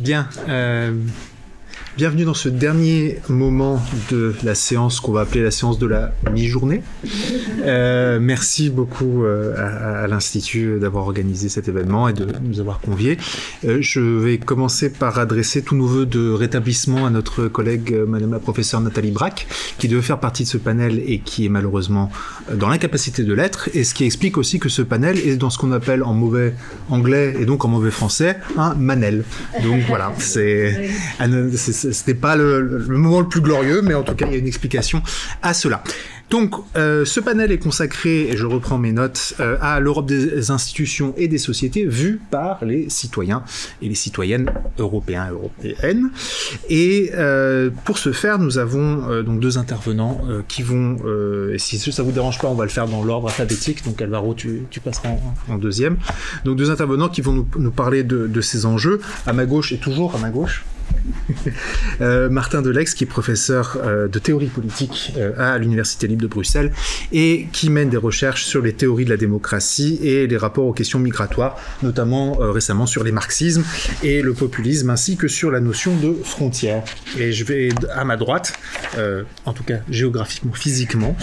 Bien, bienvenue dans ce dernier moment de la séance qu'on va appeler la séance de la mi-journée. Merci beaucoup à l'Institut d'avoir organisé cet événement et de nous avoir conviés. Je vais commencer par adresser tous nos vœux de rétablissement à notre collègue Madame la professeure Nathalie Braque, qui devait faire partie de ce panel et qui est malheureusement dans l'incapacité de l'être, et ce qui explique aussi que ce panel est dans ce qu'on appelle en mauvais anglais et donc en mauvais français un manel. Donc voilà, c'était pas le moment le plus glorieux, mais en tout cas il y a une explication à cela. Donc, ce panel est consacré, et je reprends mes notes, à l'Europe des institutions et des sociétés vue par les citoyens et les citoyennes européens et européennes. Et pour ce faire, nous avons donc deux intervenants qui vont, et si ça vous dérange pas, on va le faire dans l'ordre alphabétique. Donc Alvaro, tu passeras en deuxième. Donc deux intervenants qui vont nous parler de ces enjeux. À ma gauche, et toujours à ma gauche, Martin Delex, qui est professeur de théorie politique à l'Université libre de Bruxelles et qui mène des recherches sur les théories de la démocratie et les rapports aux questions migratoires, notamment récemment sur les marxismes et le populisme, ainsi que sur la notion de frontière. Et je vais à ma droite, en tout cas géographiquement, physiquement,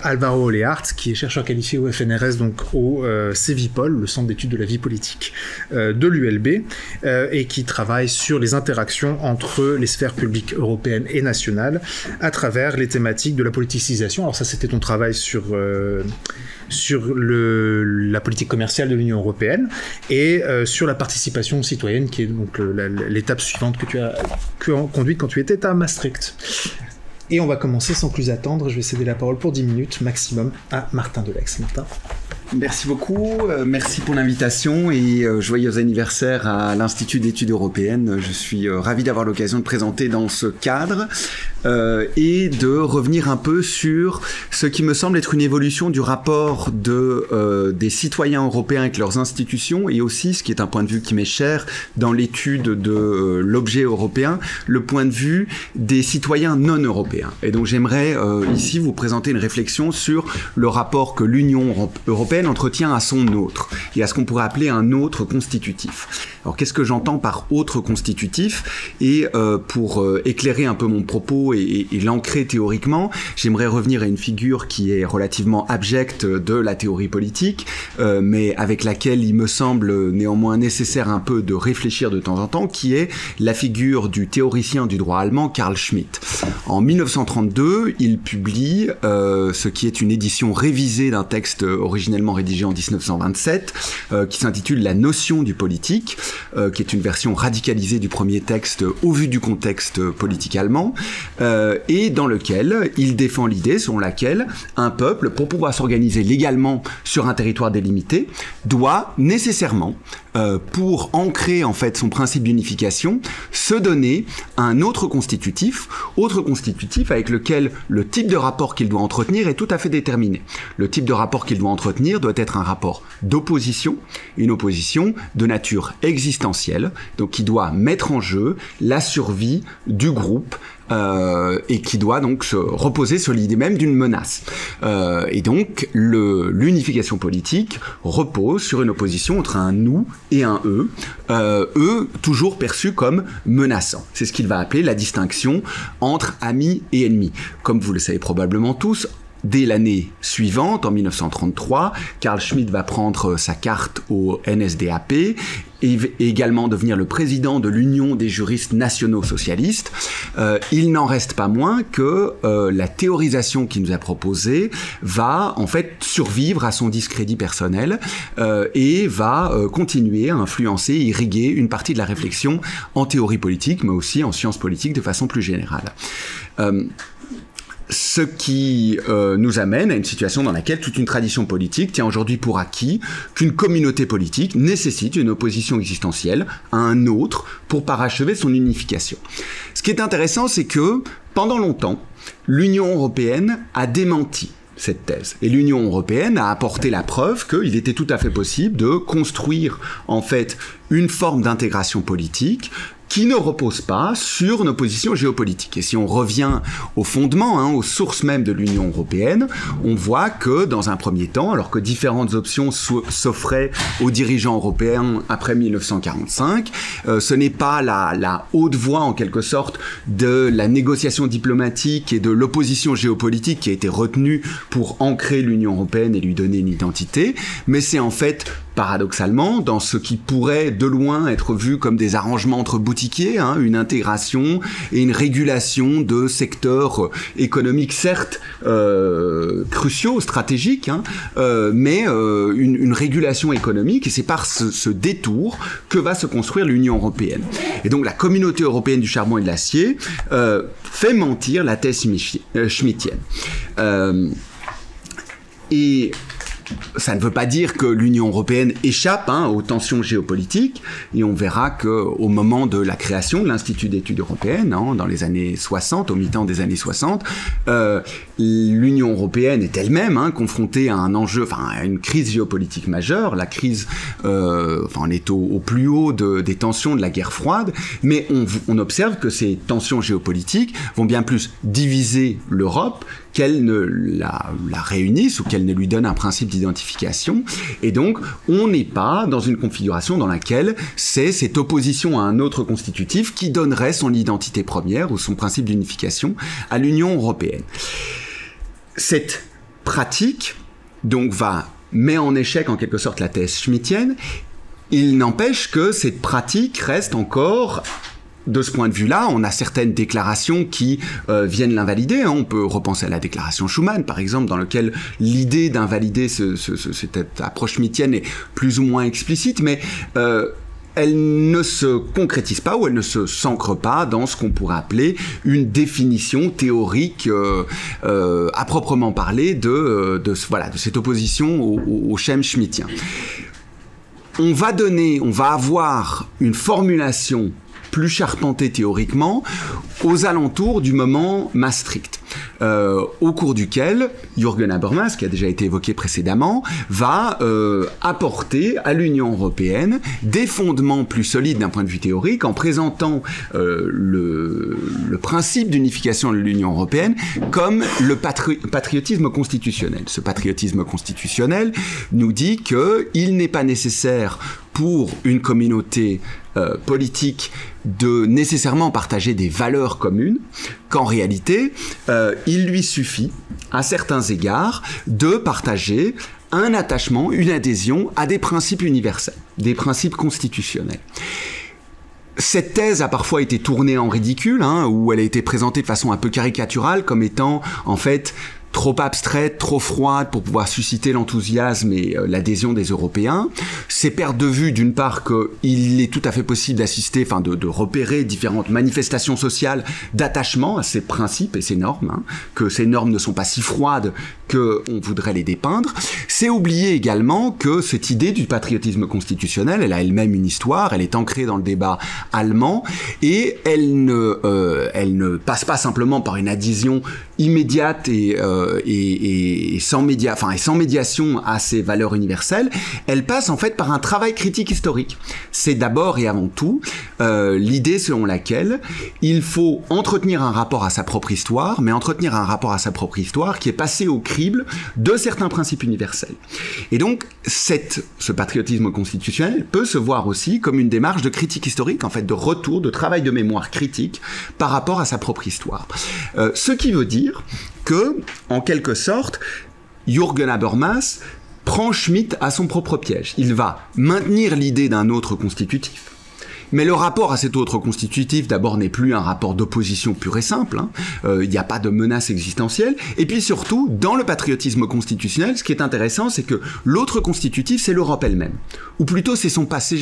Alvaro Oleart, qui est chercheur qualifié au FNRS, donc au CEVIPOL, le Centre d'études de la vie politique de l'ULB, et qui travaille sur les interactions entre les sphères publiques européennes et nationales à travers les thématiques de la politisation. Alors ça, c'était ton travail sur la politique commerciale de l'Union européenne et sur la participation citoyenne, qui est donc l'étape suivante que tu as conduite quand tu étais à Maastricht. Et on va commencer sans plus attendre. Je vais céder la parole pour 10 minutes maximum à Martin Delex. Martin. Merci beaucoup, merci pour l'invitation et joyeux anniversaire à l'Institut d'études européennes. Je suis ravi d'avoir l'occasion de présenter dans ce cadre et de revenir un peu sur ce qui me semble être une évolution du rapport des citoyens européens avec leurs institutions, et aussi, ce qui est un point de vue qui m'est cher dans l'étude de l'objet européen, le point de vue des citoyens non européens. Et donc j'aimerais ici vous présenter une réflexion sur le rapport que l'Union européenne entretient à son autre, et à ce qu'on pourrait appeler un autre constitutif. Alors qu'est-ce que j'entends par autre constitutif? Et pour éclairer un peu mon propos et l'ancrer théoriquement, j'aimerais revenir à une figure qui est relativement abjecte de la théorie politique, mais avec laquelle il me semble néanmoins nécessaire un peu de réfléchir de temps en temps, qui est la figure du théoricien du droit allemand Carl Schmitt. En 1932, il publie ce qui est une édition révisée d'un texte originellement rédigé en 1927, qui s'intitule La notion du politique, qui est une version radicalisée du premier texte au vu du contexte politique allemand, et dans lequel il défend l'idée selon laquelle un peuple, pour pouvoir s'organiser légalement sur un territoire délimité, doit nécessairement, pour ancrer en fait son principe d'unification, se donner un autre constitutif avec lequel le type de rapport qu'il doit entretenir est tout à fait déterminé. Le type de rapport qu'il doit entretenir doit être un rapport d'opposition, une opposition de nature existentielle, donc qui doit mettre en jeu la survie du groupe, et qui doit donc se reposer sur l'idée même d'une menace. Et donc, l'unification politique repose sur une opposition entre un nous et un eux, eux toujours perçus comme menaçants. C'est ce qu'il va appeler la distinction entre amis et ennemis. Comme vous le savez probablement tous, dès l'année suivante, en 1933, Carl Schmitt va prendre sa carte au NSDAP et également devenir le président de l'Union des juristes nationaux socialistes. Il n'en reste pas moins que la théorisation qu'il nous a proposée va en fait survivre à son discrédit personnel et va continuer à influencer, irriguer une partie de la réflexion en théorie politique, mais aussi en sciences politiques de façon plus générale. Ce qui nous amène à une situation dans laquelle toute une tradition politique tient aujourd'hui pour acquis qu'une communauté politique nécessite une opposition existentielle à un autre pour parachever son unification. Ce qui est intéressant, c'est que pendant longtemps, l'Union européenne a démenti cette thèse. Et l'Union européenne a apporté la preuve qu'il était tout à fait possible de construire en fait une forme d'intégration politique qui ne repose pas sur nos positions géopolitiques. Et si on revient au fondement, aux sources même de l'Union européenne, on voit que dans un premier temps, alors que différentes options s'offraient aux dirigeants européens après 1945, ce n'est pas la haute voix en quelque sorte de la négociation diplomatique et de l'opposition géopolitique qui a été retenue pour ancrer l'Union européenne et lui donner une identité, mais c'est en fait paradoxalement, dans ce qui pourrait de loin être vu comme des arrangements entre boutiquiers, une intégration et une régulation de secteurs économiques certes cruciaux, stratégiques, mais une régulation économique, et c'est par ce détour que va se construire l'Union européenne. Et donc la communauté européenne du charbon et de l'acier fait mentir la thèse schmittienne. Et ça ne veut pas dire que l'Union européenne échappe aux tensions géopolitiques, et on verra qu'au moment de la création de l'Institut d'études européennes, dans les années 60, au mi-temps des années 60, l'Union européenne est elle-même confrontée à un enjeu, à une crise géopolitique majeure. La crise, on est au plus haut des tensions de la guerre froide, mais on observe que ces tensions géopolitiques vont bien plus diviser l'Europe qu'elles ne la réunissent ou qu'elles ne lui donnent un principe d'identification. Et donc, on n'est pas dans une configuration dans laquelle c'est cette opposition à un autre constitutif qui donnerait son identité première ou son principe d'unification à l'Union européenne. Cette pratique, donc, met en échec en quelque sorte la thèse schmittienne. Il n'empêche que cette pratique reste encore... De ce point de vue-là, on a certaines déclarations qui viennent l'invalider. On peut repenser à la déclaration Schuman, par exemple, dans laquelle l'idée d'invalider cette approche schmittienne est plus ou moins explicite, mais elle ne se concrétise pas ou elle ne s'ancre pas dans ce qu'on pourrait appeler une définition théorique à proprement parler de cette opposition au schème schmittien. On va avoir une formulation plus charpenté théoriquement, aux alentours du moment Maastricht, au cours duquel Jürgen Habermas, qui a déjà été évoqué précédemment, va apporter à l'Union européenne des fondements plus solides d'un point de vue théorique, en présentant le principe d'unification de l'Union européenne comme le patriotisme constitutionnel. Ce patriotisme constitutionnel nous dit qu'il n'est pas nécessaire pour une communauté politique de nécessairement partager des valeurs communes, qu'en réalité, il lui suffit, à certains égards, de partager un attachement, une adhésion à des principes universels, des principes constitutionnels. Cette thèse a parfois été tournée en ridicule, où elle a été présentée de façon un peu caricaturale comme étant, en fait, trop abstraite, trop froide pour pouvoir susciter l'enthousiasme et l'adhésion des Européens. C'est perdre de vue, d'une part, qu'il est tout à fait possible d'assister, de repérer différentes manifestations sociales d'attachement à ces principes et ces normes, que ces normes ne sont pas si froides qu'on voudrait les dépeindre. C'est oublier également que cette idée du patriotisme constitutionnel, elle a elle-même une histoire, elle est ancrée dans le débat allemand, et elle ne passe pas simplement par une adhésion immédiate et sans médiation à ces valeurs universelles. Elle passe en fait par un travail critique historique. C'est d'abord et avant tout l'idée selon laquelle il faut entretenir un rapport à sa propre histoire, mais entretenir un rapport à sa propre histoire qui est passé au crible de certains principes universels. Et donc, ce patriotisme constitutionnel peut se voir aussi comme une démarche de critique historique, en fait, de retour, de travail de mémoire critique par rapport à sa propre histoire. Ce qui veut dire que, en quelque sorte, Jürgen Habermas prend Schmitt à son propre piège. Il va maintenir l'idée d'un autre constitutif, mais le rapport à cet autre constitutif, d'abord, n'est plus un rapport d'opposition pur et simple. Il n'y a pas de menace existentielle. Et puis surtout, dans le patriotisme constitutionnel, ce qui est intéressant, c'est que l'autre constitutif, c'est l'Europe elle-même. Ou plutôt, c'est son passé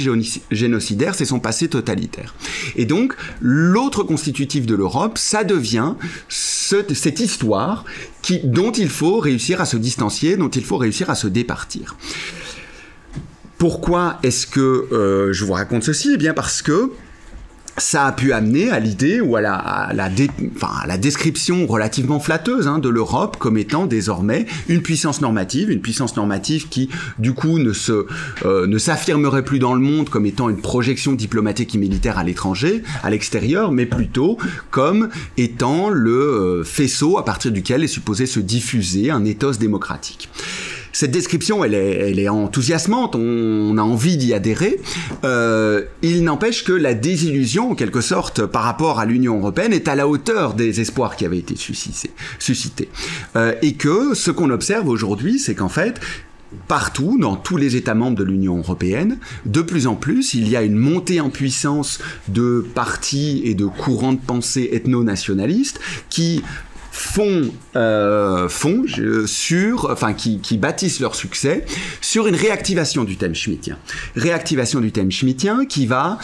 génocidaire, c'est son passé totalitaire. Et donc, l'autre constitutif de l'Europe, ça devient cette histoire dont il faut réussir à se distancier, dont il faut réussir à se départir. Pourquoi est-ce que je vous raconte ceci ? Eh bien parce que ça a pu amener à l'idée ou à la description relativement flatteuse de l'Europe comme étant désormais une puissance normative qui du coup ne s'affirmerait plus dans le monde comme étant une projection diplomatique et militaire à l'étranger, à l'extérieur, mais plutôt comme étant le faisceau à partir duquel est supposé se diffuser un ethos démocratique. Cette description, elle est enthousiasmante, on a envie d'y adhérer. Il n'empêche que la désillusion, en quelque sorte, par rapport à l'Union européenne, est à la hauteur des espoirs qui avaient été suscités. Et que ce qu'on observe aujourd'hui, c'est qu'en fait, partout, dans tous les États membres de l'Union européenne, de plus en plus, il y a une montée en puissance de partis et de courants de pensée ethno-nationalistes qui qui bâtissent leur succès sur une réactivation du thème schmittien. Réactivation du thème schmittien qui va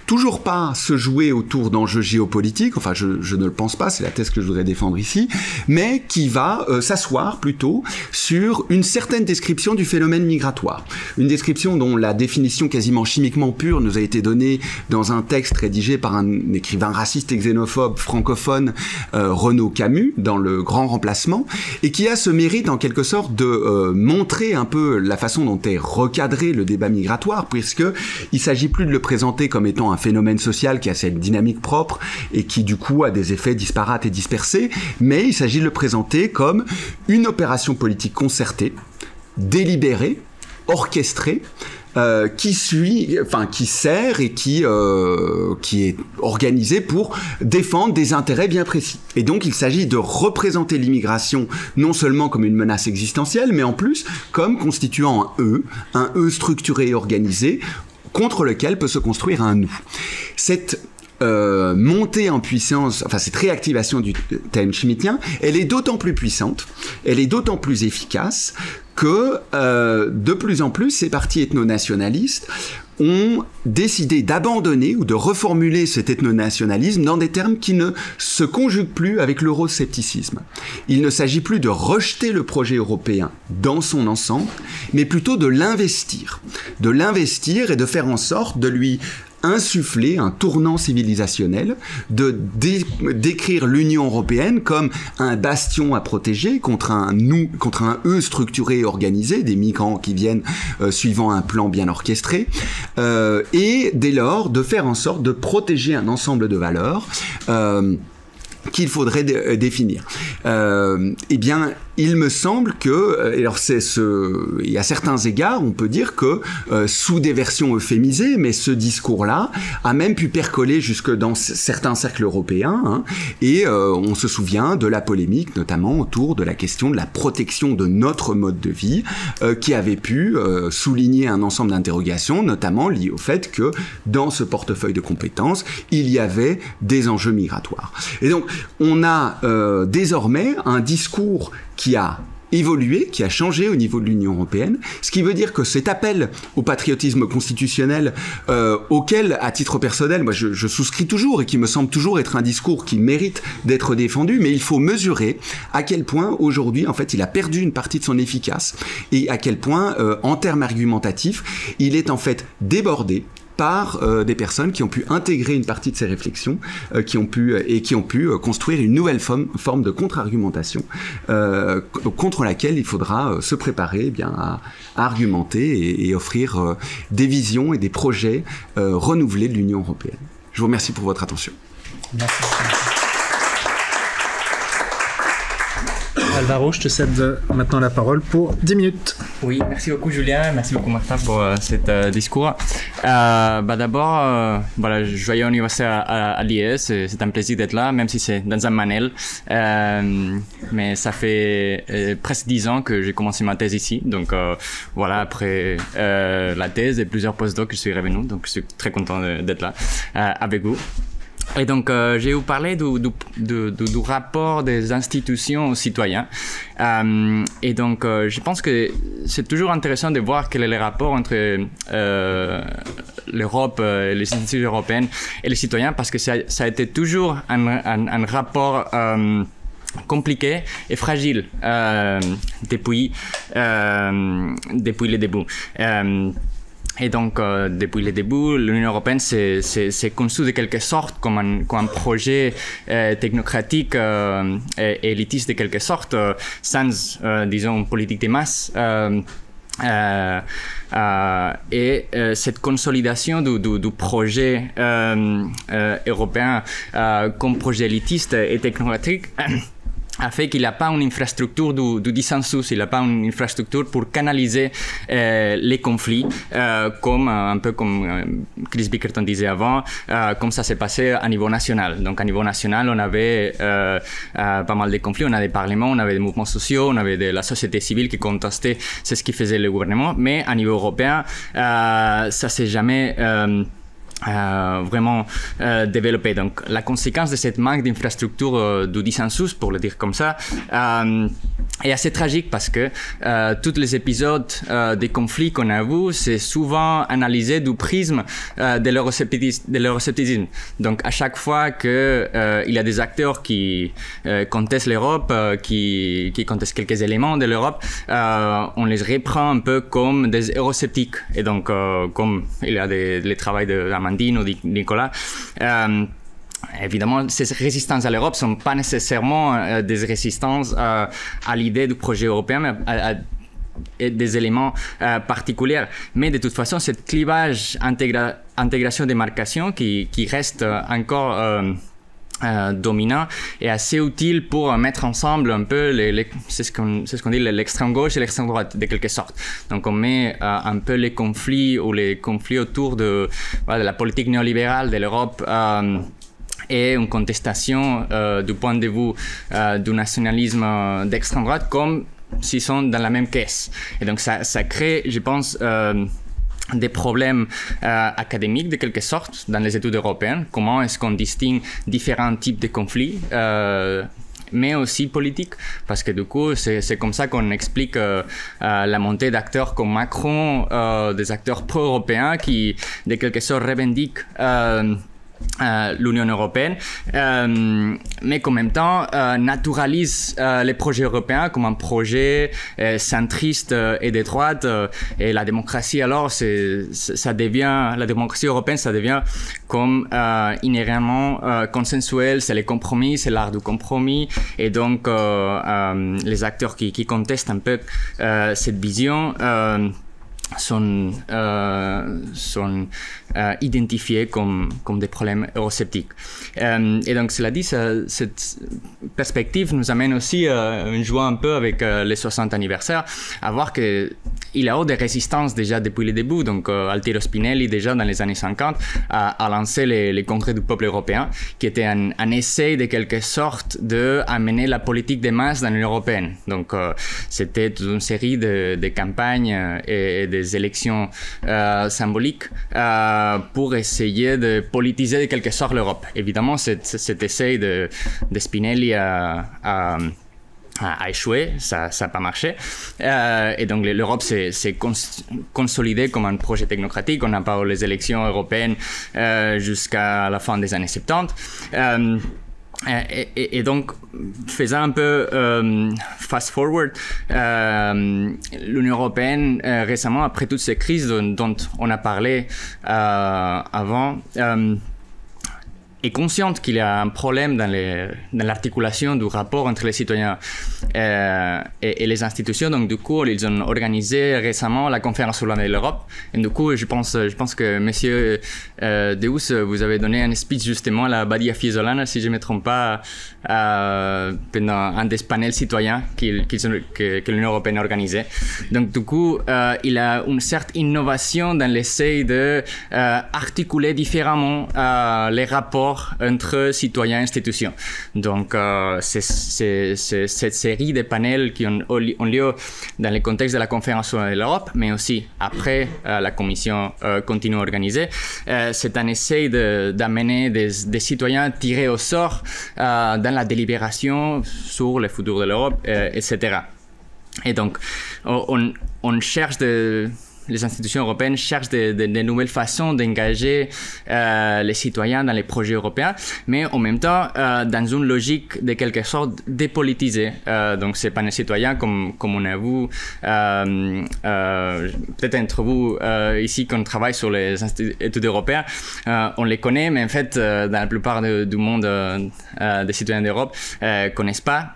toujours pas se jouer autour d'enjeux géopolitiques, enfin je ne le pense pas, c'est la thèse que je voudrais défendre ici, mais qui va s'asseoir plutôt sur une certaine description du phénomène migratoire. Une description dont la définition quasiment chimiquement pure nous a été donnée dans un texte rédigé par un écrivain raciste et xénophobe francophone, Renaud Camus, dans Le Grand Remplacement, et qui a ce mérite en quelque sorte de montrer un peu la façon dont est recadré le débat migratoire, puisque il s'agit plus de le présenter comme étant un phénomène social qui a cette dynamique propre et qui du coup a des effets disparates et dispersés, mais il s'agit de le présenter comme une opération politique concertée, délibérée, orchestrée, qui sert et qui est organisée pour défendre des intérêts bien précis. Et donc il s'agit de représenter l'immigration non seulement comme une menace existentielle, mais en plus comme constituant un E structuré et organisé contre lequel peut se construire un nous. Cette montée en puissance, enfin cette réactivation du thème schmittien, elle est d'autant plus puissante, elle est d'autant plus efficace que de plus en plus ces partis ethno-nationalistes ont décidé d'abandonner ou de reformuler cet ethno-nationalisme dans des termes qui ne se conjuguent plus avec l'euroscepticisme. Il ne s'agit plus de rejeter le projet européen dans son ensemble, mais plutôt de l'investir et de faire en sorte de lui insuffler un tournant civilisationnel, de décrire l'Union européenne comme un bastion à protéger contre un eux structuré et organisé, des migrants qui viennent suivant un plan bien orchestré, et dès lors de faire en sorte de protéger un ensemble de valeurs qu'il faudrait définir. Eh bien, il me semble que, alors il y a certains égards, on peut dire que sous des versions euphémisées, mais ce discours-là a même pu percoler jusque dans certains cercles européens, et on se souvient de la polémique, notamment autour de la question de la protection de notre mode de vie, qui avait pu souligner un ensemble d'interrogations, notamment liées au fait que dans ce portefeuille de compétences, il y avait des enjeux migratoires. Et donc, on a désormais un discours qui a évolué, qui a changé au niveau de l'Union européenne, ce qui veut dire que cet appel au patriotisme constitutionnel auquel, à titre personnel, moi je souscris toujours et qui me semble toujours être un discours qui mérite d'être défendu, mais il faut mesurer à quel point aujourd'hui, en fait, il a perdu une partie de son efficace et à quel point, en termes argumentatifs, il est en fait débordé par des personnes qui ont pu intégrer une partie de ces réflexions, qui ont pu construire une nouvelle forme de contre-argumentation contre laquelle il faudra se préparer à argumenter et offrir des visions et des projets renouvelés de l'Union européenne. Je vous remercie pour votre attention. Merci. Alvaro, je te cède maintenant la parole pour 10 minutes. Oui, merci beaucoup Julien, merci beaucoup Martin pour cet discours. D'abord, joyeux anniversaire à l'IS, c'est un plaisir d'être là, même si c'est dans un manuel. Mais ça fait presque 10 ans que j'ai commencé ma thèse ici, donc après la thèse et plusieurs postdocs, je suis revenu, donc je suis très content d'être là avec vous. Et donc, je vais vous parler du rapport des institutions aux citoyens. Et donc, je pense que c'est toujours intéressant de voir quel est le rapport entre l'Europe, les institutions européennes et les citoyens, parce que ça a été toujours un rapport compliqué et fragile depuis les débuts. Et donc, depuis le début, l'Union européenne s'est conçue de quelque sorte comme un projet technocratique et élitiste de quelque sorte, sans, disons, politique des masses. Cette consolidation du projet européen comme projet élitiste et technocratique a fait qu'il n'a pas une infrastructure du dissensus, il n'a pas une infrastructure pour canaliser les conflits, comme un peu comme Chris Bickerton disait avant, comme ça s'est passé à niveau national. Donc à niveau national, on avait pas mal de conflits, on avait des parlements, on avait des mouvements sociaux, on avait de la société civile qui contestait ce qui faisait le gouvernement, mais à niveau européen, ça s'est jamais vraiment développé. Donc la conséquence de cette manque d'infrastructure du dissensus, pour le dire comme ça, est assez tragique parce que tous les épisodes des conflits qu'on a vus, c'est souvent analysé du prisme de l'euroscepticisme. Donc à chaque fois que il y a des acteurs qui contestent l'Europe, qui contestent quelques éléments de l'Europe, on les reprend un peu comme des eurosceptiques. Et donc comme il y a le travail d'Amandine ou de Nicolas, évidemment, ces résistances à l'Europe ne sont pas nécessairement des résistances à l'idée du projet européen, mais à des éléments particuliers. Mais de toute façon, ce clivage intégration-démarcation qui reste encore dominant est assez utile pour mettre ensemble un peu c'est ce qu'on dit l'extrême gauche et l'extrême droite de quelque sorte. Donc on met un peu les conflits autour de la politique néolibérale de l'Europe et une contestation du point de vue du nationalisme d'extrême droite comme s'ils sont dans la même caisse. Et donc ça crée, je pense, des problèmes académiques de quelque sorte dans les études européennes. Comment est-ce qu'on distingue différents types de conflits, mais aussi politiques, parce que du coup c'est comme ça qu'on explique la montée d'acteurs comme Macron, des acteurs pro-européens qui de quelque sorte revendiquent l'Union européenne, mais qu'en même temps naturalise les projets européens comme un projet centriste et de droite, et la démocratie alors la démocratie européenne ça devient comme inhéremment consensuel, c'est les compromis, c'est l'art du compromis, et donc les acteurs qui contestent un peu cette vision sont identifiés comme des problèmes eurosceptiques. Et donc, cela dit, cette perspective nous amène aussi, en jouant un peu avec les 60 anniversaires, à voir qu'il y a eu des résistances déjà depuis le début. Donc, Altiero Spinelli, déjà dans les années 50, a lancé les congrès du peuple européen, qui était un essai de quelque sorte d'amener la politique des masses dans l'Union européenne. Donc, c'était toute une série de campagnes et des élections symboliques pour essayer de politiser de quelque sorte l'Europe. Évidemment, cet essai de Spinelli a échoué, ça n'a pas marché. Et donc l'Europe s'est consolidée comme un projet technocratique. On n'a pas eu les élections européennes jusqu'à la fin des années 70. Et donc, faisant un peu fast forward, l'Union européenne récemment, après toutes ces crises dont on a parlé avant, est consciente qu'il y a un problème dans l'articulation du rapport entre les citoyens et les institutions. Donc, du coup, ils ont organisé récemment la conférence sur l'avenir de l'Europe. Et du coup, je pense que Monsieur Deus, vous avez donné un speech justement à la Badia Fiesole, si je ne me trompe pas, pendant un des panels citoyens que l'Union européenne a organisé. Donc, du coup, il y a une certaine innovation dans l'essai d'articuler différemment les rapports entre citoyens et institutions. Donc, c'est cette série de panels qui ont lieu dans le contexte de la conférence sur l'Europe, mais aussi après la commission continue à organiser. C'est un essai d'amener des citoyens tirés au sort dans la délibération sur le futur de l'Europe, etc. Et donc, on cherche les institutions européennes cherchent de nouvelles façons d'engager les citoyens dans les projets européens, mais en même temps dans une logique de quelque sorte dépolitisée. Donc c'est pas les citoyens comme on a vu, peut-être entre vous ici qu'on travaille sur les études européennes, on les connaît, mais en fait dans la plupart du monde des citoyens d'Europe connaissent pas.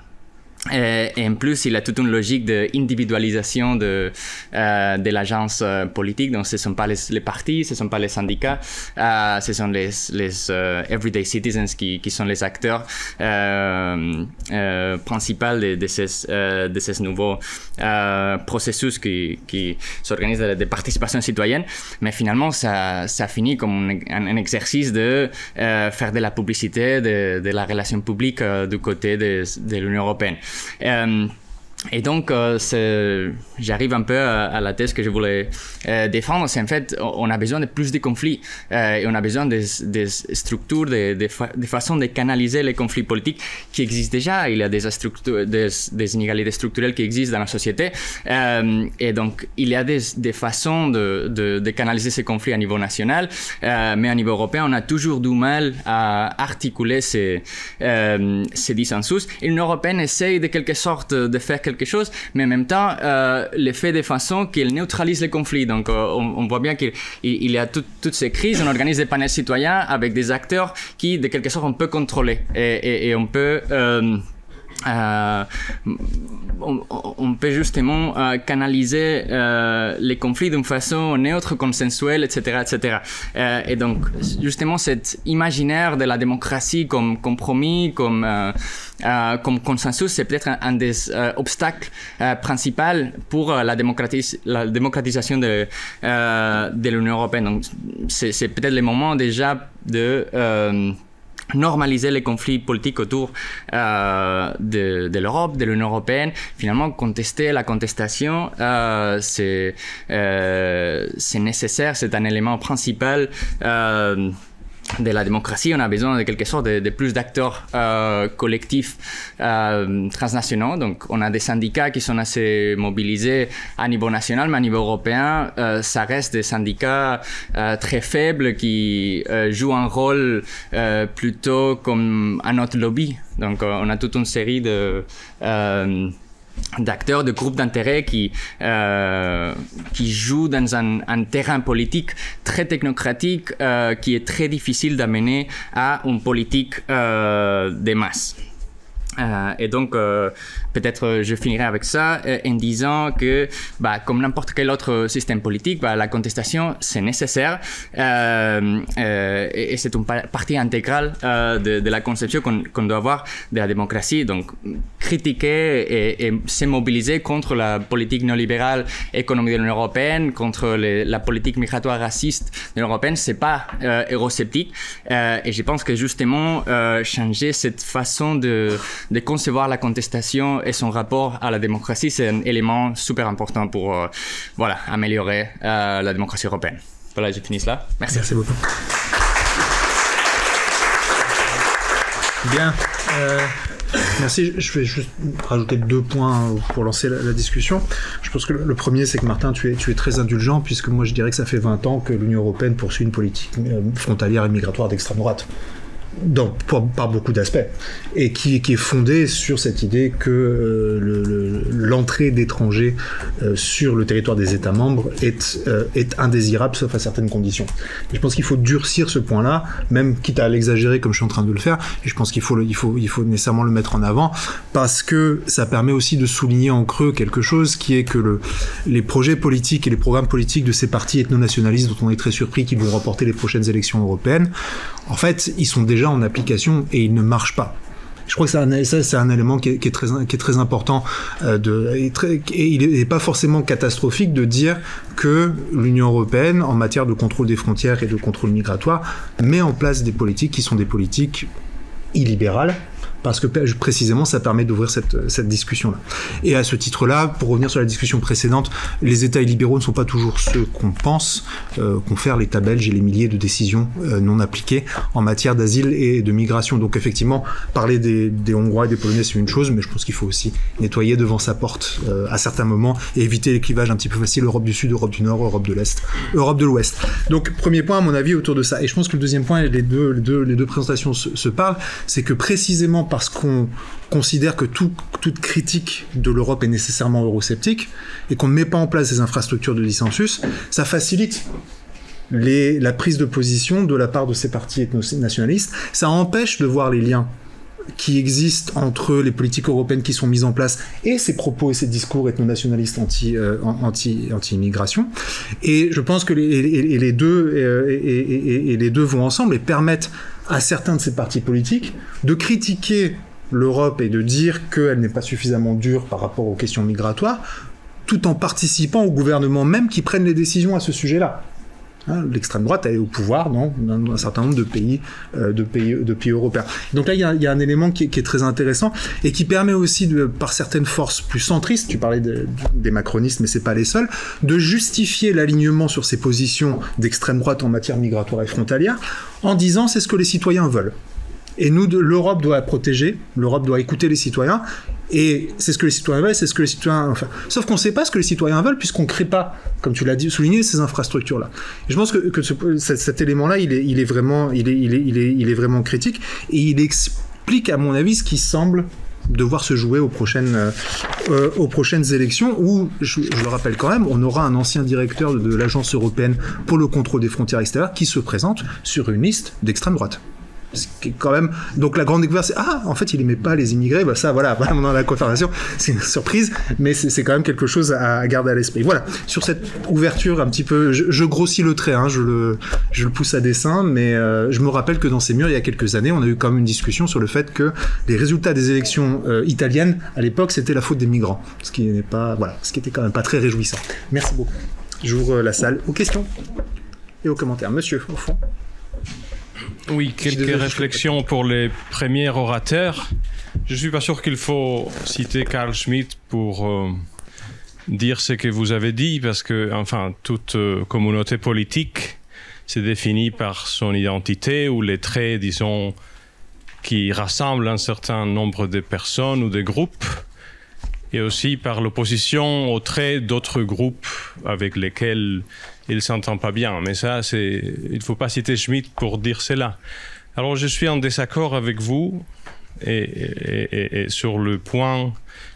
Et en plus, il a toute une logique d'individualisation de l'agence politique. Donc, ce ne sont pas les partis, ce ne sont pas les syndicats, ce sont les everyday citizens qui sont les acteurs principaux de ces nouveaux processus qui s'organisent de participation citoyenne. Mais finalement, ça finit comme un exercice de faire de la publicité, de la relation publique du côté de l'Union européenne. Et donc, j'arrive un peu à la thèse que je voulais défendre. C'est en fait, on a besoin de plus de conflits et on a besoin des structures, des façons de canaliser les conflits politiques qui existent déjà. Il y a des inégalités structurelles qui existent dans la société. Et donc, il y a des façons de canaliser ces conflits à niveau national. Mais à niveau européen, on a toujours du mal à articuler ces dissensus. Et l'Union européenne essaye de quelque sorte de faire quelque chose, mais en même temps, le fait de façon qu'il neutralise les conflits. Donc, on voit bien qu'il y a toutes ces crises. On organise des panels citoyens avec des acteurs qui, de quelque sorte, on peut contrôler. Et on peut... on peut justement canaliser les conflits d'une façon neutre, consensuelle, etc., etc. Et donc, justement, cet imaginaire de la démocratie comme compromis, comme consensus, c'est peut-être un des obstacles principaux pour la démocratisation de l'Union européenne. Donc, c'est peut-être le moment déjà de normaliser les conflits politiques autour de l'Europe, de l'Union européenne. Finalement, contester la contestation, c'est nécessaire, c'est un élément principal de la démocratie. On a besoin de quelque sorte de plus d'acteurs collectifs transnationaux. Donc, on a des syndicats qui sont assez mobilisés à niveau national, mais à niveau européen, ça reste des syndicats très faibles qui jouent un rôle plutôt comme un autre lobby. Donc, on a toute une série d'acteurs, de groupes d'intérêt qui jouent dans un terrain politique très technocratique qui est très difficile d'amener à une politique des masses. Et donc, peut-être je finirai avec ça en disant que, comme n'importe quel autre système politique, la contestation, c'est nécessaire et c'est une partie intégrale de la conception qu'on doit avoir de la démocratie. Donc, critiquer et se mobiliser contre la politique néolibérale économique de l'Union européenne, contre la politique migratoire raciste de l'Union européenne, c'est pas eurosceptique. Et je pense que justement, changer cette façon de concevoir la contestation et son rapport à la démocratie, c'est un élément super important pour améliorer la démocratie européenne. Voilà, j'ai fini cela. Merci. Merci beaucoup. Bien. Merci. Je vais juste rajouter 2 points pour lancer la discussion. Je pense que le premier, c'est que Martin, tu es très indulgent, puisque moi je dirais que ça fait 20 ans que l'Union européenne poursuit une politique frontalière et migratoire d'extrême droite. Par beaucoup d'aspects, et qui est fondée sur cette idée que l'entrée d'étrangers sur le territoire des États membres est indésirable, sauf à certaines conditions. Et je pense qu'il faut durcir ce point-là, même quitte à l'exagérer comme je suis en train de le faire, et je pense qu'il faut nécessairement le mettre en avant, parce que ça permet aussi de souligner en creux quelque chose, qui est que les projets politiques et les programmes politiques de ces partis ethno-nationalistes dont on est très surpris qu'ils vont remporter les prochaines élections européennes, en fait, ils sont déjà en application et ils ne marchent pas. Je crois que c'est un élément qui est très important et il n'est pas forcément catastrophique de dire que l'Union européenne, en matière de contrôle des frontières et de contrôle migratoire, met en place des politiques qui sont des politiques illibérales, parce que précisément ça permet d'ouvrir cette discussion-là. Et à ce titre-là, pour revenir sur la discussion précédente, les États illibéraux ne sont pas toujours ceux qu'on pense, confèrent l'État belge et les milliers de décisions non appliquées en matière d'asile et de migration. Donc effectivement, parler des Hongrois et des Polonais, c'est une chose, mais je pense qu'il faut aussi nettoyer devant sa porte à certains moments et éviter les clivages un petit peu faciles, Europe du Sud, Europe du Nord, Europe de l'Est, Europe de l'Ouest. Donc premier point à mon avis autour de ça. Et je pense que le deuxième point, les deux présentations se parlent, c'est que précisément parce qu'on considère que toute critique de l'Europe est nécessairement eurosceptique et qu'on ne met pas en place des infrastructures de dissensus, ça facilite la prise de position de la part de ces partis ethno-nationalistes. Ça empêche de voir les liens qui existent entre les politiques européennes qui sont mises en place et ces propos et ces discours ethno-nationalistes anti-immigration. Et je pense que les deux vont ensemble et permettent à certains de ces partis politiques de critiquer l'Europe et de dire qu'elle n'est pas suffisamment dure par rapport aux questions migratoires, tout en participant au gouvernement même qui prennent les décisions à ce sujet-là. Hein, l'extrême droite elle est au pouvoir dans un certain nombre de pays européens. Donc là, il y a un élément qui est très intéressant et qui permet aussi, par certaines forces plus centristes, tu parlais des macronistes, mais c'est pas les seuls, de justifier l'alignement sur ces positions d'extrême droite en matière migratoire et frontalière en disant c'est ce que les citoyens veulent. Et nous, l'Europe doit protéger, l'Europe doit écouter les citoyens, et c'est ce que les citoyens veulent, c'est ce que les citoyens... Enfin, sauf qu'on ne sait pas ce que les citoyens veulent, puisqu'on ne crée pas, comme tu l'as souligné, ces infrastructures-là. Et je pense que cet élément-là, il est vraiment critique, et il explique, à mon avis, ce qui semble devoir se jouer aux prochaines élections, où, je le rappelle quand même, on aura un ancien directeur de l'Agence européenne pour le contrôle des frontières extérieures qui se présente sur une liste d'extrême droite. Ce qui est quand même... Donc la grande découverte, c'est en fait il aimait pas les immigrés, ça voilà, dans la confirmation, c'est une surprise, mais c'est quand même quelque chose à garder à l'esprit. Voilà, sur cette ouverture un petit peu, je grossis le trait, je le pousse à dessein, mais je me rappelle que dans ces murs il y a quelques années, on a eu quand même une discussion sur le fait que les résultats des élections italiennes à l'époque c'était la faute des migrants, ce qui était quand même pas très réjouissant. Merci beaucoup. J'ouvre la salle aux questions et aux commentaires. Monsieur, au fond. Oui, quelques réflexions pour les premiers orateurs. Je ne suis pas sûr qu'il faut citer Carl Schmitt pour dire ce que vous avez dit, parce que, enfin, toute communauté politique se définit par son identité ou les traits, disons, qui rassemblent un certain nombre de personnes ou de groupes, et aussi par l'opposition aux traits d'autres groupes avec lesquels il ne s'entend pas bien. Mais ça, il ne faut pas citer Schmitt pour dire cela. Alors, je suis en désaccord avec vous et sur le point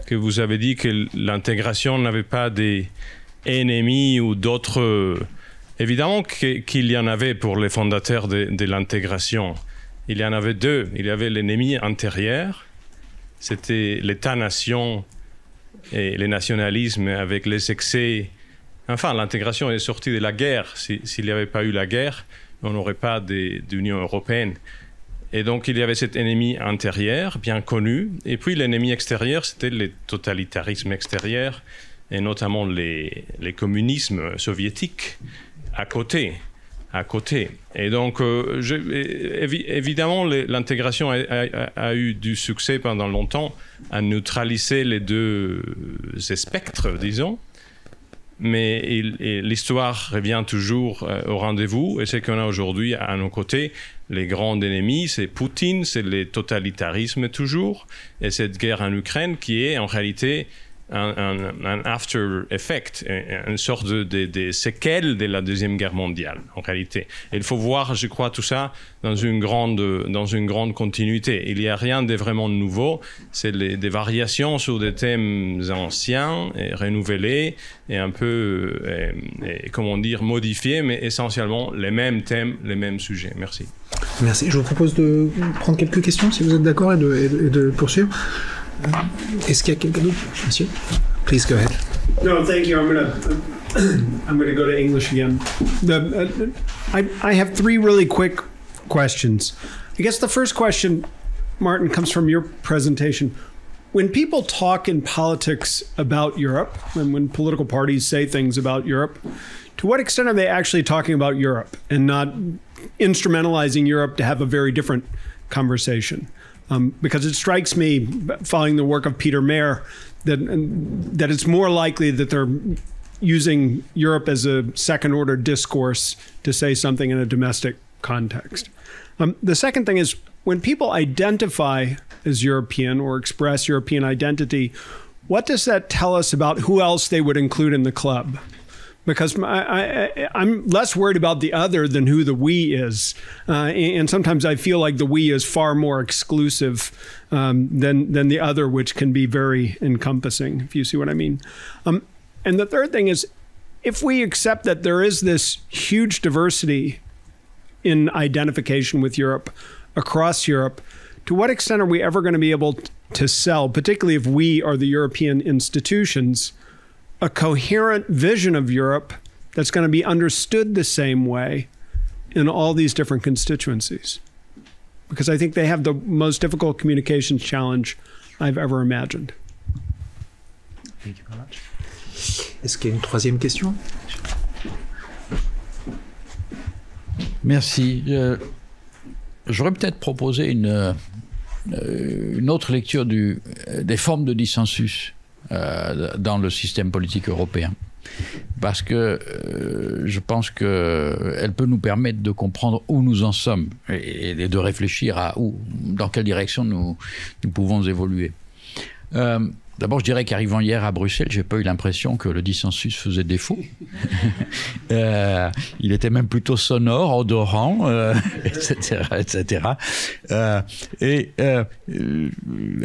que vous avez dit que l'intégration n'avait pas des ennemis ou d'autres... Évidemment qu'il y en avait pour les fondateurs de l'intégration. Il y en avait deux. Il y avait l'ennemi intérieur, c'était l'État-nation et le nationalisme avec les excès. Enfin, l'intégration est sortie de la guerre. S'il n'y avait pas eu la guerre, on n'aurait pas d'Union européenne. Et donc, il y avait cet ennemi intérieur, bien connu. Et puis, l'ennemi extérieur, c'était le totalitarisme extérieur, et notamment les communismes soviétiques à côté. Et donc, évidemment, l'intégration a eu du succès pendant longtemps à neutraliser les deux spectres, disons. Mais l'histoire revient toujours au rendez-vous. Et ce qu'on a aujourd'hui à nos côtés, les grands ennemis, c'est Poutine, c'est le totalitarisme toujours, et cette guerre en Ukraine qui est en réalité un after effect, une sorte de séquelle de la Deuxième Guerre mondiale, en réalité. Et il faut voir, je crois, tout ça dans une grande continuité. Il n'y a rien de vraiment nouveau, c'est des variations sur des thèmes anciens, et renouvelés, et un peu, comment dire, modifiés, mais essentiellement les mêmes thèmes, les mêmes sujets. Merci. Merci. Je vous propose de prendre quelques questions, si vous êtes d'accord, et de poursuivre. Est-ce qu'il y a quelqu'un d'autre, monsieur? Please go ahead. No, thank you. I'm gonna go to English again. I have three really quick questions. I guess the first question, Martin, comes from your presentation. When people talk in politics about Europe, and when political parties say things about Europe, to what extent are they actually talking about Europe and not instrumentalizing Europe to have a very different conversation? Because it strikes me, following the work of Peter Mayer, that it's more likely that they're using Europe as a second-order discourse to say something in a domestic context. The second thing is, when people identify as European or express European identity, what does that tell us about who else they would include in the club? Because I'm less worried about the other than who the we is. And sometimes I feel like the we is far more exclusive than the other, which can be very encompassing, if you see what I mean. And the third thing is, if we accept that there is this huge diversity in identification with Europe across Europe, to what extent are we ever going to be able to sell, particularly if we are the European institutions, a coherent vision of Europe that's going to be understood the same way in all these different constituencies? Because I think they have the most difficult communications challenge I've ever imagined. Thank you very much. Est-ce qu'il y a une troisième question? Merci. J'aurais peut-être proposé une autre lecture des formes de dissensus dans le système politique européen. Parce que je pense qu'elle peut nous permettre de comprendre où nous en sommes et de réfléchir à dans quelle direction nous pouvons évoluer. D'abord, je dirais qu'arrivant hier à Bruxelles, j'ai pas eu l'impression que le dissensus faisait défaut. Il était même plutôt sonore, odorant, etc., etc.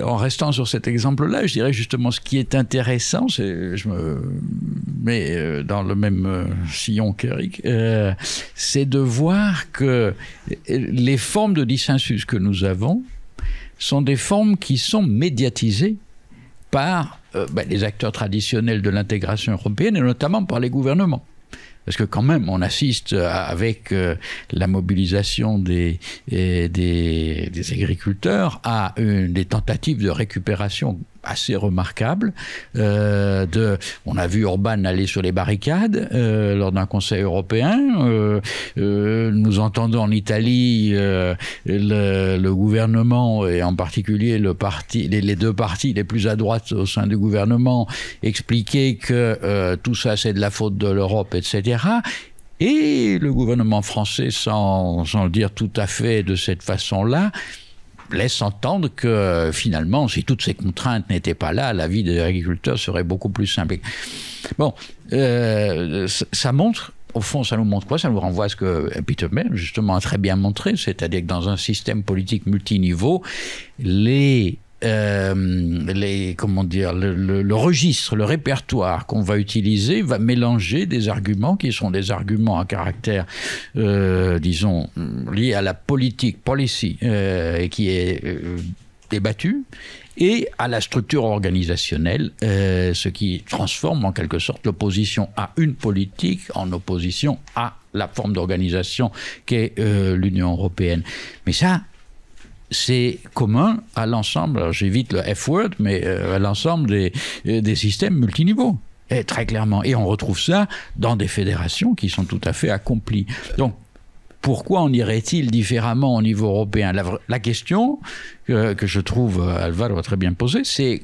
En restant sur cet exemple-là, je dirais justement ce qui est intéressant, je me mets dans le même sillon qu'Eric, c'est de voir que les formes de dissensus que nous avons sont des formes qui sont médiatisées par les acteurs traditionnels de l'intégration européenne et notamment par les gouvernements. Parce que quand même, on assiste avec la mobilisation des agriculteurs à des tentatives de récupération assez remarquables. On a vu Orban aller sur les barricades lors d'un Conseil européen. Nous entendons en Italie le gouvernement et en particulier les deux partis les plus à droite au sein du gouvernement expliquer que tout ça c'est de la faute de l'Europe, etc. Et le gouvernement français, sans le dire tout à fait de cette façon-là, laisse entendre que finalement, si toutes ces contraintes n'étaient pas là, la vie des agriculteurs serait beaucoup plus simple. Bon, ça montre, au fond, ça nous montre quoi? Ça nous renvoie à ce que Peter Mayer, justement, a très bien montré, c'est-à-dire que dans un système politique multiniveau, le registre, le répertoire qu'on va utiliser va mélanger des arguments qui seront des arguments à caractère, disons, liés à la policy, qui est débattu, et à la structure organisationnelle, ce qui transforme en quelque sorte l'opposition à une politique en opposition à la forme d'organisation qu'est l'Union européenne. Mais ça, c'est commun à l'ensemble, alors j'évite le F-word, mais à l'ensemble des systèmes multiniveaux, et très clairement. Et on retrouve ça dans des fédérations qui sont tout à fait accomplies. Donc, pourquoi en irait-il différemment au niveau européen? La question que je trouve Alvaro a très bien posée, c'est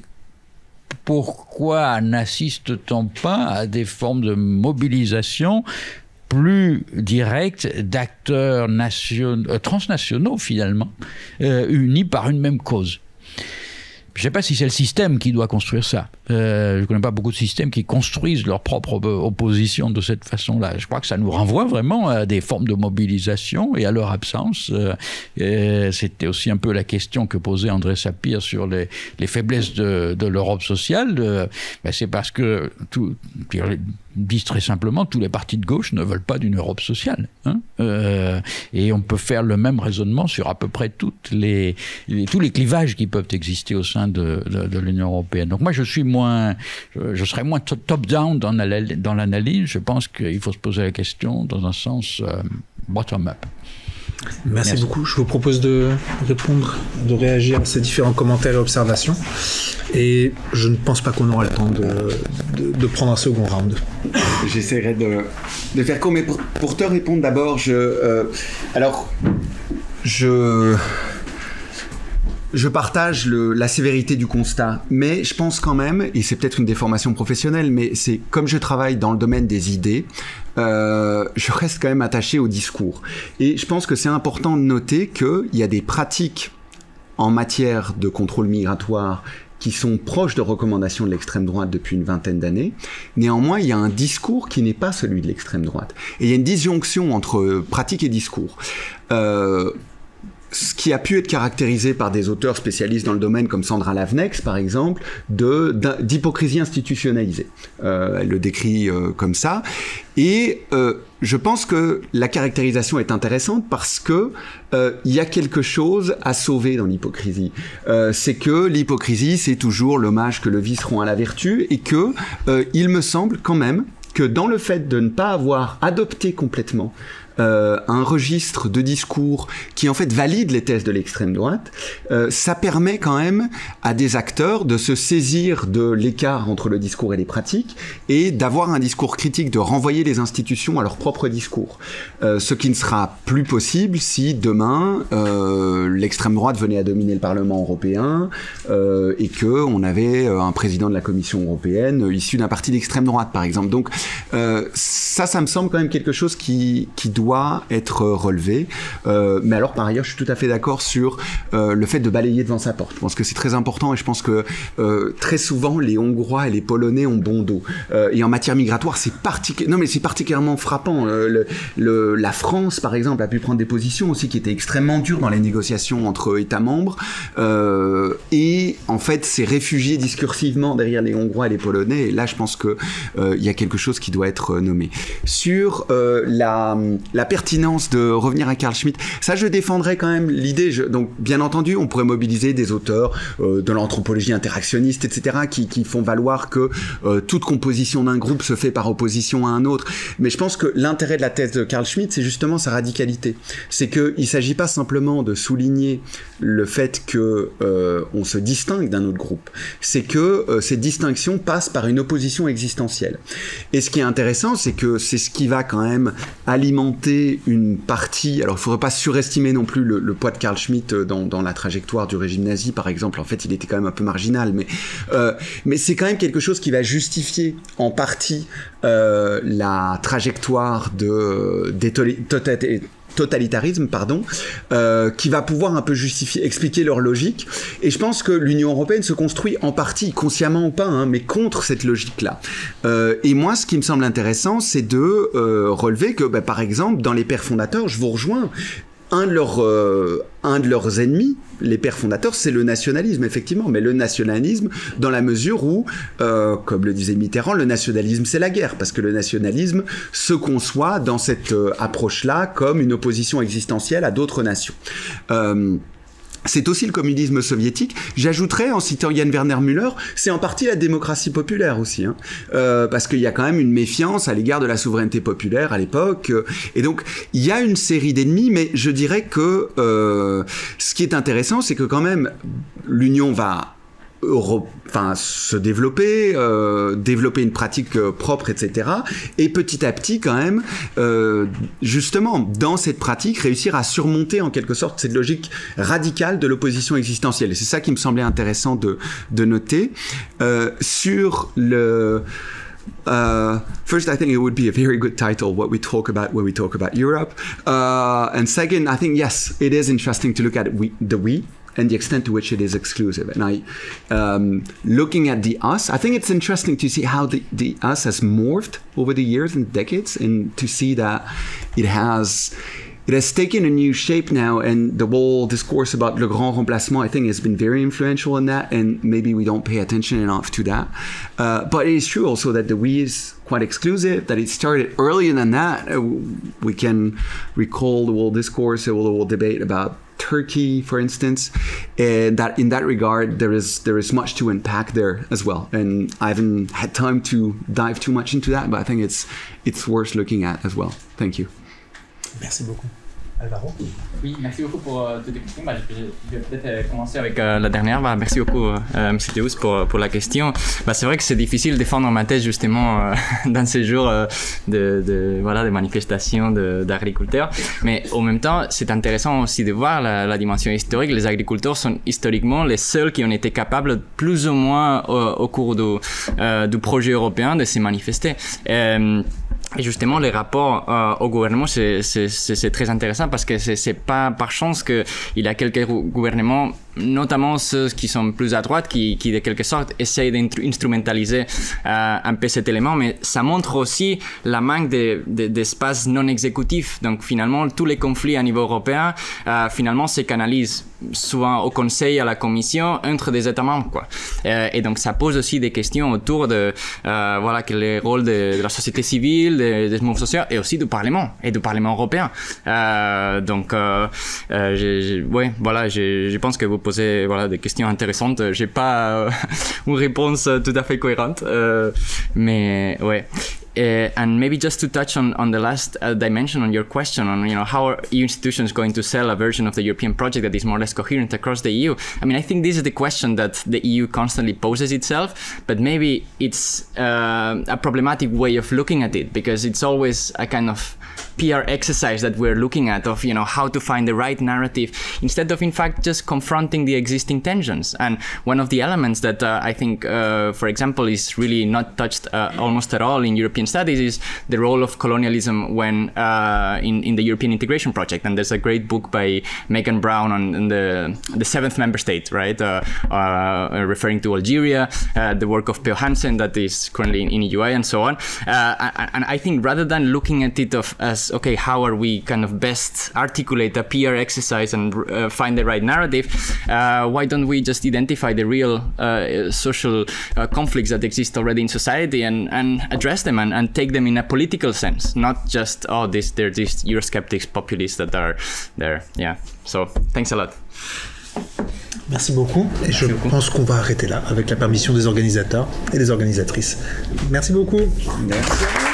pourquoi n'assiste-t-on pas à des formes de mobilisation plus direct d'acteurs transnationaux, finalement, unis par une même cause. Je ne sais pas si c'est le système qui doit construire ça. Je ne connais pas beaucoup de systèmes qui construisent leur propre opposition de cette façon-là. Je crois que ça nous renvoie vraiment à des formes de mobilisation et à leur absence. C'était aussi un peu la question que posait André Sapir sur les faiblesses de l'Europe sociale. C'est parce que, disent très simplement, tous les partis de gauche ne veulent pas d'une Europe sociale. Et on peut faire le même raisonnement sur à peu près tous les clivages qui peuvent exister au sein de l'Union européenne. Donc moi, je serais moins top-down dans l'analyse. Je pense qu'il faut se poser la question dans un sens bottom-up. Merci beaucoup. Je vous propose de répondre, de réagir à ces différents commentaires et observations. Et je ne pense pas qu'on aura le temps de prendre un second round. J'essaierai de faire court, mais pour te répondre d'abord, Je partage la sévérité du constat, mais je pense quand même, et c'est peut-être une déformation professionnelle, mais c'est comme je travaille dans le domaine des idées, je reste quand même attaché au discours. Et je pense que c'est important de noter qu'il y a des pratiques en matière de contrôle migratoire qui sont proches de recommandations de l'extrême droite depuis une vingtaine d'années. Néanmoins, il y a un discours qui n'est pas celui de l'extrême droite. Et il y a une disjonction entre pratique et discours. Ce qui a pu être caractérisé par des auteurs spécialistes dans le domaine comme Sandra Lavnex, par exemple, d'hypocrisie institutionnalisée. Elle le décrit comme ça. Et je pense que la caractérisation est intéressante parce que il y a quelque chose à sauver dans l'hypocrisie. C'est que l'hypocrisie, c'est toujours l'hommage que le vice rend à la vertu, et que il me semble quand même que dans le fait de ne pas avoir adopté complètement un registre de discours qui en fait valide les thèses de l'extrême droite, ça permet quand même à des acteurs de se saisir de l'écart entre le discours et les pratiques et d'avoir un discours critique, de renvoyer les institutions à leur propre discours. Ce qui ne sera plus possible si demain l'extrême droite venait à dominer le Parlement européen et que on avait un président de la Commission européenne issu d'un parti d'extrême droite, par exemple. Donc ça me semble quand même quelque chose qui doit être relevé. Mais alors, par ailleurs, je suis tout à fait d'accord sur le fait de balayer devant sa porte. Je pense que c'est très important, et je pense que très souvent, les Hongrois et les Polonais ont bon dos. Et en matière migratoire, c'est particulièrement frappant. La France, par exemple, a pu prendre des positions aussi qui étaient extrêmement dures dans les négociations entre États membres, et en fait, s'est réfugié discursivement derrière les Hongrois et les Polonais. Et là, je pense que il y a quelque chose qui doit être nommé. Sur la pertinence de revenir à Carl Schmitt, ça je défendrais quand même l'idée, donc bien entendu on pourrait mobiliser des auteurs de l'anthropologie interactionniste, etc., qui font valoir que toute composition d'un groupe se fait par opposition à un autre, mais je pense que l'intérêt de la thèse de Carl Schmitt, c'est justement sa radicalité, c'est qu'il ne s'agit pas simplement de souligner le fait que on se distingue d'un autre groupe, c'est que cette distinction passe par une opposition existentielle. Et ce qui est intéressant, c'est que c'est ce qui va quand même alimenter une partie, alors il ne faudrait pas surestimer non plus le poids de Carl Schmitt dans la trajectoire du régime nazi, par exemple. En fait, il était quand même un peu marginal, mais c'est quand même quelque chose qui va justifier en partie la trajectoire des totalitarisme, qui va pouvoir un peu expliquer leur logique. Et je pense que l'Union européenne se construit en partie, consciemment ou pas, mais contre cette logique-là. Et moi, ce qui me semble intéressant, c'est de relever que, par exemple, dans les pères fondateurs, je vous rejoins, un de leurs ennemis, les pères fondateurs, c'est le nationalisme, effectivement, mais le nationalisme dans la mesure où, comme le disait Mitterrand, le nationalisme c'est la guerre, parce que le nationalisme se conçoit dans cette approche-là comme une opposition existentielle à d'autres nations. C'est aussi le communisme soviétique. J'ajouterais, en citant Jan Werner Müller, c'est en partie la démocratie populaire aussi, parce qu'il y a quand même une méfiance à l'égard de la souveraineté populaire à l'époque. Et donc, il y a une série d'ennemis, mais je dirais que ce qui est intéressant, c'est que quand même, l'Union va se développer, développer une pratique propre, etc. Et petit à petit, quand même, justement, dans cette pratique, réussir à surmonter en quelque sorte cette logique radicale de l'opposition existentielle. Et c'est ça qui me semblait intéressant de noter. Sur le... first, I think it would be a very good title, what we talk about when we talk about Europe. And second, I think, yes, it is interesting to look at the we. And the extent to which it is exclusive. And looking at the us, I think it's interesting to see how the us has morphed over the years and decades, and to see that it has taken a new shape now, and the whole discourse about le grand remplacement, I think, has been very influential in that, and maybe we don't pay attention enough to that. But it is true also that the we is quite exclusive, that it started earlier than that. We can recall the whole discourse, the whole debate about Turkey, for instance, and that in that regard there is much to unpack there as well. And I haven't had time to dive too much into that, but I think it's worth looking at as well. Thank you. Merci beaucoup. Alvaro. Oui, merci beaucoup pour toutes les questions. Je vais peut-être commencer avec la dernière. Merci beaucoup, M. Théus, pour la question. C'est vrai que c'est difficile de défendre ma thèse justement dans ces jours de manifestations d'agriculteurs. Mais en même temps, c'est intéressant aussi de voir la dimension historique. Les agriculteurs sont historiquement les seuls qui ont été capables, plus ou moins au cours du projet européen, de se manifester. Et justement, les rapports au gouvernement, c'est très intéressant parce que c'est pas par chance qu'il y a quelques gouvernements, notamment ceux qui sont plus à droite, qui de quelque sorte essayent d'instrumentaliser un peu cet élément, mais ça montre aussi la manque d'espace non exécutif. Donc finalement, tous les conflits à niveau européen, finalement, se canalisent souvent au Conseil, à la Commission, entre des États membres, quoi. Et donc ça pose aussi des questions autour de quel est le rôle de la société civile, des mouvements sociaux et aussi du Parlement et du Parlement européen. Je pense que vous posez des questions intéressantes. J'ai pas une réponse tout à fait cohérente, mais ouais. And maybe just to touch on the last dimension on your question on how are EU institutions going to sell a version of the European project that is more or less coherent across the EU. I think this is the question that the EU constantly poses itself, but maybe it's a problematic way of looking at it, because it's always a kind of PR exercise that we're looking at of how to find the right narrative instead of in fact just confronting the existing tensions. And one of the elements that I think for example is really not touched almost at all in European studies is the role of colonialism when in the European integration project. And there's a great book by Megan Brown on the seventh member state, right, referring to Algeria, the work of Peo Hansen that is currently in EUI and so on. And I think rather than looking at it as okay, how are we kind of best articulate a PR exercise and find the right narrative, why don't we just identify the real social conflicts that exist already in society and address them and take them in a political sense, not just they're these Eurosceptics populists that are there. Yeah, so thanks a lot. Merci beaucoup. Et je pense qu'on va arrêter là avec la permission des organisateurs et des organisatrices. Merci beaucoup. Merci.